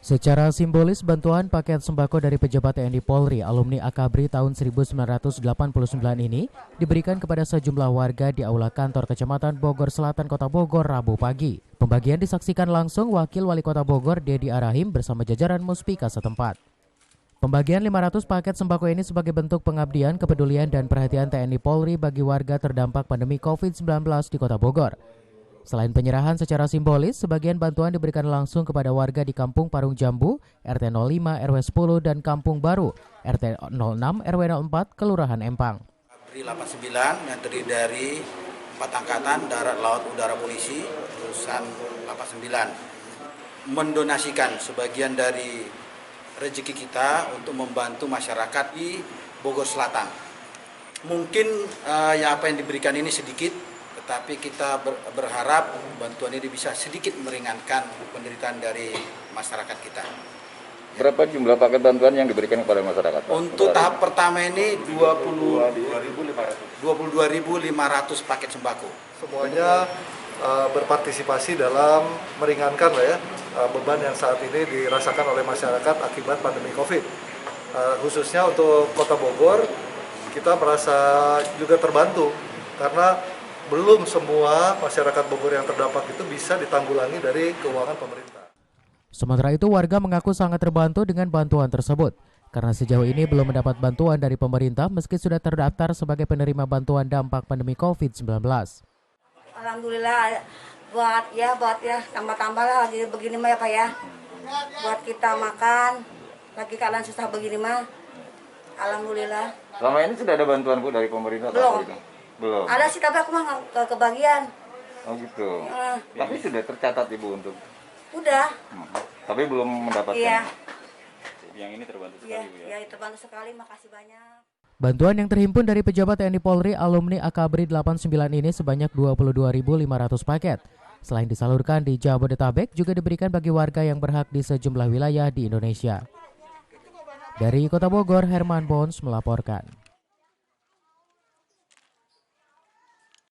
Secara simbolis, bantuan paket sembako dari pejabat TNI Polri alumni Akabri tahun 1989 ini diberikan kepada sejumlah warga di Aula Kantor Kecamatan Bogor Selatan, Kota Bogor, Rabu pagi. Pembagian disaksikan langsung Wakil Wali Kota Bogor, Dedi Arahim, bersama jajaran Muspika setempat. Pembagian 500 paket sembako ini sebagai bentuk pengabdian, kepedulian, dan perhatian TNI Polri bagi warga terdampak pandemi COVID-19 di Kota Bogor. Selain penyerahan secara simbolis, sebagian bantuan diberikan langsung kepada warga di Kampung Parung Jambu, RT 05, RW 10, dan Kampung Baru, RT 06, RW 04, Kelurahan Empang. Akabri 89 yang terdiri dari 4 angkatan, darat, laut, udara, polisi, lulusan 89, mendonasikan sebagian dari rezeki kita untuk membantu masyarakat di Bogor Selatan. Mungkin apa yang diberikan ini sedikit, tetapi kita berharap bantuan ini bisa sedikit meringankan penderitaan dari masyarakat kita. Berapa jumlah paket bantuan yang diberikan kepada masyarakat? Untuk tahap pertama ini 22.500 paket sembako. Semuanya berpartisipasi dalam meringankan beban yang saat ini dirasakan oleh masyarakat akibat pandemi COVID. Khususnya untuk Kota Bogor, kita merasa juga terbantu karena belum semua masyarakat Bogor yang terdampak itu bisa ditanggulangi dari keuangan pemerintah. Sementara itu, warga mengaku sangat terbantu dengan bantuan tersebut karena sejauh ini belum mendapat bantuan dari pemerintah meski sudah terdaftar sebagai penerima bantuan dampak pandemi COVID-19. Alhamdulillah buat tambah-tambah lah lagi begini mah ya Pak ya. Buat kita makan lagi keadaan susah begini mah. Alhamdulillah. Selama ini sudah ada bantuan Bu dari pemerintah? Belum. Ada sih tapi aku mah kebagian. Oh gitu. Tapi sudah tercatat Ibu untuk? Udah. Tapi belum mendapatkan? Iya. Yang ini terbantu sekali Bu ya? Iya, terbantu sekali, makasih banyak. Bantuan yang terhimpun dari pejabat TNI Polri alumni Akabri 89 ini sebanyak 22.500 paket. Selain disalurkan di Jabodetabek, juga diberikan bagi warga yang berhak di sejumlah wilayah di Indonesia. Dari Kota Bogor, Herman Bons melaporkan.